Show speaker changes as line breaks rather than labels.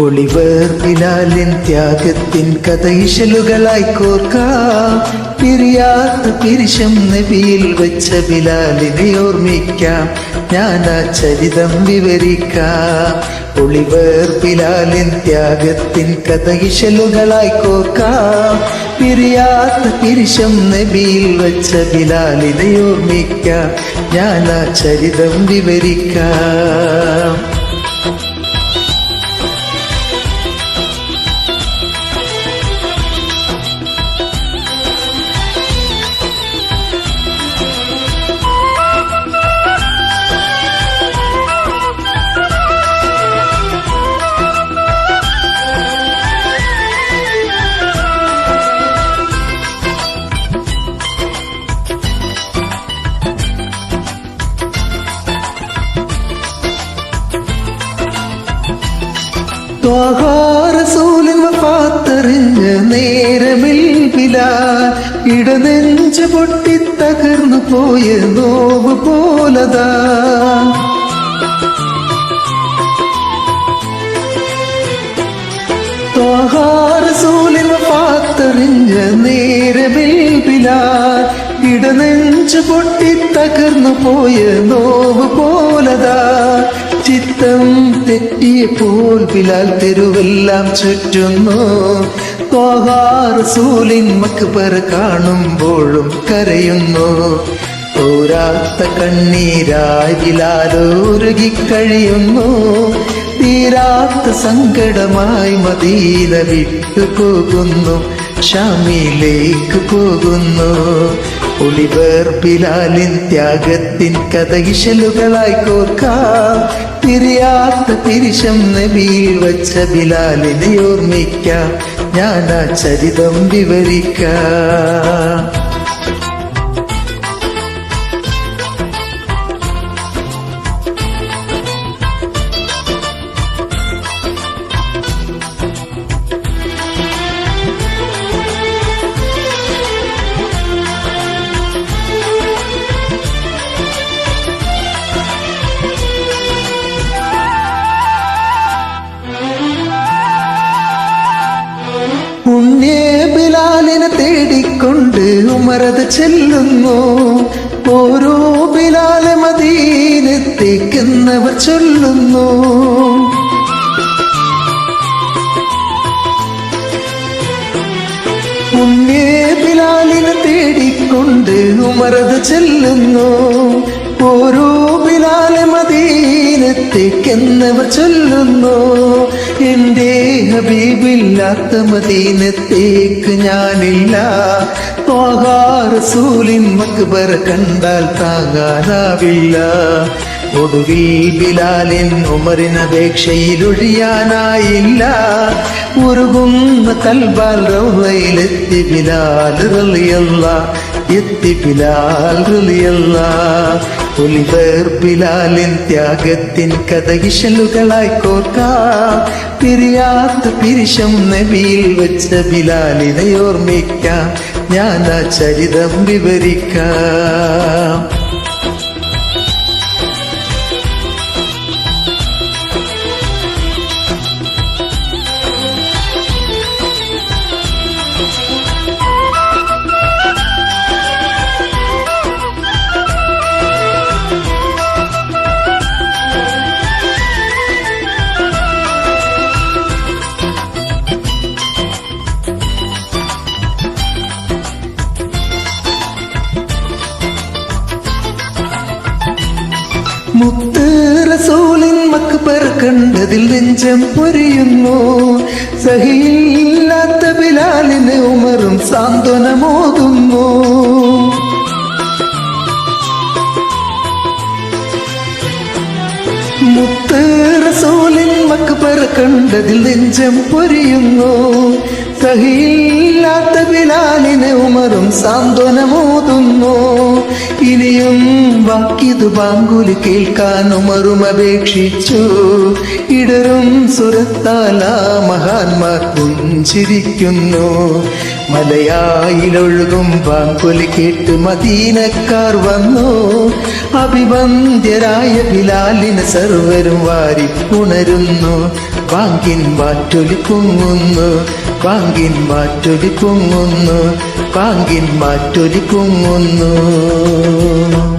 Oliver ബിലാലിൻ ത്യാഗത്തിൻ കഥ ഇശലുകളായി കോർക്കാം. പിരിയാത്ത പിരിശം നബിയിൽ വെച്ച ബിലാലിനെ ഓർമ്മിക്കാം. ഞാൻ ആ ചരിതം വിവരിക്കാം. ഒളിവർ ബിലാലിൻ ത്യാഗത്തിൻ കഥ ഇശലുകളായി കോർക്കാം. പിരിയാത്ത പിരിശം നബിയിൽ വെച്ച ബിലാലിനെ ഓർമ്മിക്കാം. ഞാൻ ആ ചരിതം വിവരിക്കാം. റസൂലിൻ വഫാത്തറിഞ്ഞ നേരമിൽ ബിലാൽ ഇടനെഞ്ച് പൊട്ടി തകർന്നു പോയ നോവ് പോലതാ. റസൂലിൻ വഫാത്തറിഞ്ഞ നേരമിൽ ബിലാൽ ഇടനെഞ്ച് പൊട്ടി തകർന്നു പോയ നോവ് പോലതാ. ചിത്തം തെറ്റിയപ്പോൾ ബിലാൽ തെരുവെല്ലാം ചുറ്റുന്നു. റസൂലിൻ മക്ബറ കാണുമ്പോഴും കരയുന്നു. തോരാത്ത കണ്ണീരായി ബിലാൽ ഉരുകിക്കഴിയുന്നു. തീരാത്ത സങ്കടമായി മദീന വിട്ടു പോകുന്നു. ഷാമിലേക്ക് പോകുന്നു. ഒളിവർ ബിലാലിൻ ത്യാഗത്തിൻ കഥ ഇശലുകളായി കോർക്കാം. പിരിയാത്ത പിരിശം നബിയിൽ വച്ച ബിലാലിനെ ഓർമ്മിക്കാം. ഞാൻ ആ ചരിതം വിവരിക്കാം. ബിലാലിനെ തേടിക്കൊണ്ട് ഉമറത് ചെല്ലുന്നു. ഓരോ ബിലാലെ മദീനത്തേക്കെന്നവർ ചൊല്ലുന്നു. ബിലാലിനെ തേടിക്കൊണ്ട് ഉമറത് ചെല്ലുന്നു. ഓരോ ബിലാലെ മദീനത്തേക്കെന്നവർ ചൊല്ലുന്നു. എന്റെ ഹബീബില്ലാത്ത മദീനത്തേക്ക് ഞാനില്ല. റസൂലിൻ മക്ബറ കണ്ടാൽ താങ്ങാനാവില്ല. ഒടുവിൽ ബിലാലിൻ ഉമറിന് അപേക്ഷയിലൊഴിയാനായില്ല. ഉരുകുന്ന കൽബാൽ റൗളയിലെത്തി ബിലാൽ റളിയല്ലാഹ്, എത്തി ബിലാൽ റളിയല്ലാഹ്. ഒളിവർ ബിലാലിൻ ത്യാഗത്തിൻ കഥ ഇശലുകളായി കോർക്കാം. പിരിയാത്ത പിരിശം നബിയിൽ വെച്ച ബിലാലിനെ ഓർമ്മിക്കാം. ഞാൻ ആ ചരിതം വിവരിക്കാം. മുത്ത് റസൂലിൻ മക്ബറ കണ്ടതിൽ നെഞ്ചം പൊരിയുന്നു. സഹിയില്ലാത്ത ബിലാലിന് ഉമറും സാന്ത്വനമോതുന്നു. മുത്ത് റസൂലിൻ മക്ബറ കണ്ടതിൽ നെഞ്ചം പൊരിയുന്നു. സഹിയില്ലാത്ത ബിലാലിന് ഉമറും സാന്ത്വനമോതുന്നു. ഇനിയും വാക്കിതു ബാങ്കുലി കേൾക്കാൻ ഉമറും അപേക്ഷിച്ചു. ഇടറും സുരത്താൽ ആ മഹാന്മാർ പുഞ്ചിരിക്കുന്നു. മലയായിലൊഴുകും ബാങ്കുലി കേട്ട് മദീനക്കാർ വന്നു. അഭിവന്ദ്യരായ ബിലാലിനെ സർവരും വാരി ഉണരുന്നു. ബാങ്കിൻ മാറ്റൊലി പൊങ്ങുന്നു, ബാങ്കിൻ മാറ്റൊലി പൊങ്ങുന്നു, ബാങ്കിൻ മാറ്റൊലി പൊങ്ങുന്നു.